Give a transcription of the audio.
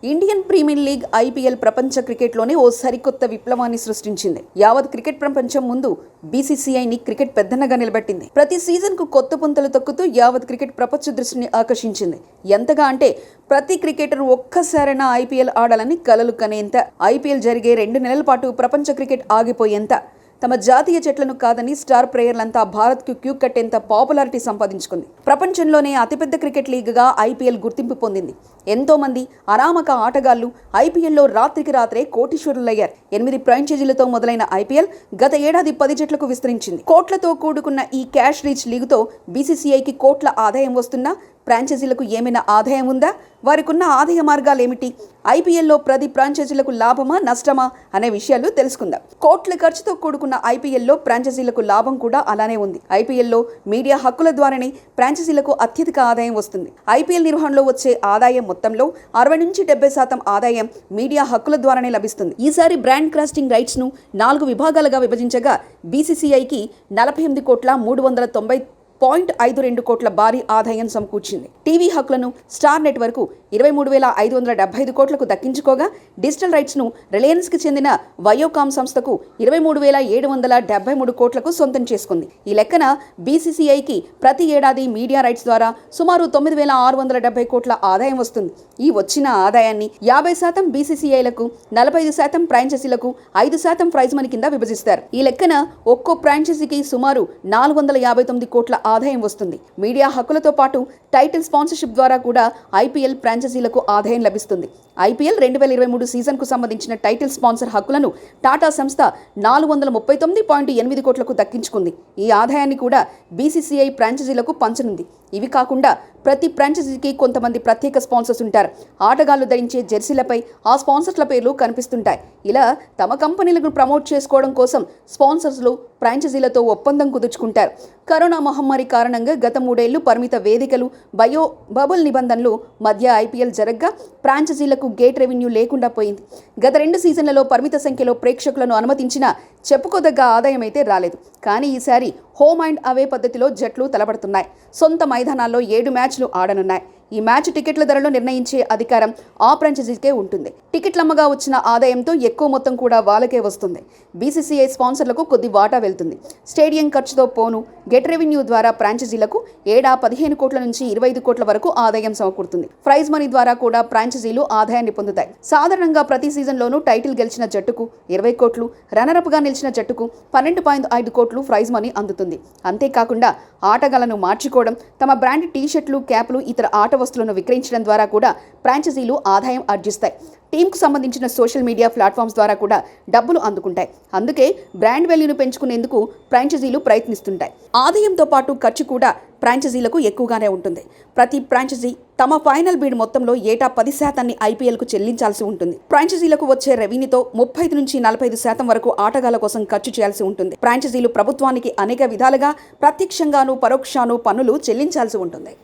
Indian premier league IPL ప్రపంచ క్రికెట్లోనే ఓ సరికొత్త విప్లవాన్ని సృష్టించింది. యావత్ క్రికెట్ ప్రపంచం ముందు బీసీసీఐని క్రికెట్ పెద్దన్నగా నిలబెట్టింది. ప్రతి సీజన్కు కొత్త పుంతలు తొక్కుతూ యావత్ క్రికెట్ ప్రపంచ దృష్టిని ఆకర్షించింది. ఎంతగా అంటే ప్రతి క్రికెటర్ ఒక్కసారైనా ఐపీఎల్ ఆడాలని కలలు కనేంత, ఐపీఎల్ జరిగే 2 నెలల పాటు ప్రపంచ క్రికెట్ ఆగిపోయేంత, తమ జాతీయ జట్లను కాదని స్టార్ ప్లేయర్లంతా భారత్కు క్యూ కట్టేంత పాపులారిటీ సంపాదించుకుంది. ప్రపంచంలోనే అతిపెద్ద క్రికెట్ లీగ్గా ఐపీఎల్ గుర్తింపు పొందింది. ఎంతో మంది అనామక ఆటగాళ్లు ఐపీఎల్లో రాత్రికి రాత్రే కోటీశ్వరులయ్యారు. 8 ఫ్రాంచైజీలతో మొదలైన ఐపీఎల్ గత ఏడాది 10 జట్లకు విస్తరించింది. కోట్లతో కూడుకున్న ఈ క్యాష్ రీచ్ లీగుతో బీసీసీఐకి కోట్ల ఆదాయం వస్తున్నా ఫ్రాంచైజీలకు ఏమైనా ఆదాయం ఉందా? వారికున్న ఆదాయ మార్గాలేమిటి? ఐపీఎల్లో ప్రతి ఫ్రాంచైజీలకు లాభమా నష్టమా అనే విషయాలు తెలుసుకుందాం. కోట్ల ఖర్చుతో కూడుకున్న ఐపీఎల్లో ఫ్రాంచైజీలకు లాభం కూడా అలానే ఉంది. ఐపీఎల్లో మీడియా హక్కుల ద్వారానే ఫ్రాంచైజీలకు అత్యధిక ఆదాయం వస్తుంది. ఐపీఎల్ నిర్వహణలో వచ్చే ఆదాయం మొత్తంలో 60 నుంచి 70% ఆదాయం మీడియా హక్కుల ద్వారానే లభిస్తుంది. ఈసారి బ్రాండ్ కాస్టింగ్ రైట్స్ ను 4 విభాగాలుగా విభజించగా బీసీసీఐకి 48,390.52 కోట్ల భారీ ఆదాయం సమకూర్చింది. టీవీ హక్కులను స్టార్ నెట్వర్క్ 23,575 కోట్లకు దక్కించుకోగా డిజిటల్ రైట్స్ ను రిలయన్స్ కి చెందిన వయోకామ్ సంస్థకు 23,773 కోట్లకు సొంతం చేసుకుంది. ఈ లెక్కన బీసీసీఐకి ప్రతి ఏడాది మీడియా రైట్స్ ద్వారా సుమారు 9,670 కోట్ల ఆదాయం వస్తుంది. ఈ వచ్చిన ఆదాయాన్ని 50% బీసీసీఐలకు, 45% ఫ్రాంచైజీలకు, 5% ప్రైజ్ మనీ కింద విభజిస్తారు. ఈ లెక్కన ఒక్కో ఫ్రాంచైజీకి సుమారు 459 కోట్ల ఆదాయం వస్తుంది. మీడియా హక్కులతో పాటు టైటిల్ స్పాన్సర్షిప్ ద్వారా కూడా ఐపీఎల్ ఫ్రాంచైజీలకు ఆదాయం లభిస్తుంది. ఐపీఎల్ 2023 సీజన్కు సంబంధించిన టైటిల్ స్పాన్సర్ హక్కులను టాటా సంస్థ 439.8 కోట్లకు దక్కించుకుంది. ఈ ఆదాయాన్ని కూడా బీసీసీఐ ఫ్రాంచైజీలకు పంచనుంది. ఇవి కాకుండా ప్రతి ఫ్రాంచైజీకి కొంతమంది ప్రత్యేక స్పాన్సర్స్ ఉంటారు. ఆటగాళ్లు ధరించే జెర్సీలపై ఆ స్పాన్సర్ల పేర్లు కనిపిస్తుంటాయి. ఇలా తమ కంపెనీలను ప్రమోట్ చేసుకోవడం కోసం స్పాన్సర్స్లు ఫ్రాంచైజీలతో ఒప్పందం కుదుర్చుకుంటారు. కరోనా మహమ్మారి కారణంగా గత 3 ఏళ్లు పరిమిత వేదికలు, బబుల్ నిబంధనలు మధ్య ఐపీఎల్ జరగ్గా ఫ్రాంచైజీలకు గేట్ రెవెన్యూ లేకుండా పోయింది. గత 2 సీజన్లలో పరిమిత సంఖ్యలో ప్రేక్షకులను అనుమతించినా చెప్పుకోదగ్గ ఆదాయం అయితే రాలేదు. కానీ ఈసారి హోమ్ అండ్ అవే పద్ధతిలో జట్లు తలపడుతున్నాయి. సొంత మైదానాల్లో 7 మ్యాచ్లు ఆడనున్నాయి. ఈ మ్యాచ్ టికెట్ల ధరలు నిర్ణయించే అధికారం ఆ ఫ్రాంచైజీకే ఉంటుంది. టికెట్లమ్మగా వచ్చిన ఆదాయంతో ఎక్కువ మొత్తం కూడా వాళ్ళకే వస్తుంది. బీసీసీఐ స్పాన్సర్లకు కొద్ది వాటా వెళ్తుంది. స్టేడియం ఖర్చుతో పోను గెట్ రెవెన్యూ ద్వారా ఫ్రాంచైజీలకు ఏడా 15 కోట్ల నుంచి 25 కోట్ల వరకు ఆదాయం సమకూరుతుంది. ప్రైజ్ మనీ ద్వారా కూడా ఫ్రాంచైజీలు ఆదాయాన్ని పొందుతాయి. సాధారణంగా ప్రతి సీజన్లోనూ టైటిల్ గెలిచిన జట్టుకు 20 కోట్లు, రన్నరప్గా నిలిచిన జట్టుకు 12.5 కోట్లు ప్రైజ్ మనీ అందుతుంది. అంతేకాకుండా ఆటగాళ్లను మార్చుకోవడం, తమ బ్రాండ్ టీషర్ట్లు, క్యాప్లు, ఇతర ఆట వస్తువులను విక్రయించడం ద్వారా కూడా ఫ్రాంచైజీలు ఆదాయం ఆర్జిస్తాయి. టీంకు సంబంధించిన సోషల్ మీడియా ప్లాట్ఫామ్స్ ద్వారా కూడా డబ్బులు అందుకుంటాయి. అందుకే బ్రాండ్ వాల్యూను పెంచుకునేందుకు ఫ్రాంచైజీలు ప్రయత్నిస్తుంటాయి. ఆదాయంతో పాటు ఖర్చు కూడా ఫ్రాంచైజీలకు ఎక్కువగానే ఉంటుంది. ప్రతి ఫ్రాంచైజీ తమ ఫైనల్ బిడ్ మొత్తంలో ఏటా 10% ఐపీఎల్కు చెల్లించాల్సి ఉంటుంది. ఫ్రాంచైజీలకు వచ్చే రెవెన్యూతో 35 నుంచి 45% వరకు ఆటగాళ్ల కోసం ఖర్చు చేయాల్సి ఉంటుంది. ఫ్రాంచైజీలు ప్రభుత్వానికి అనేక విధాలుగా ప్రత్యక్షంగాను పరోక్షాను పన్నులు చెల్లించాల్సి ఉంటుంది.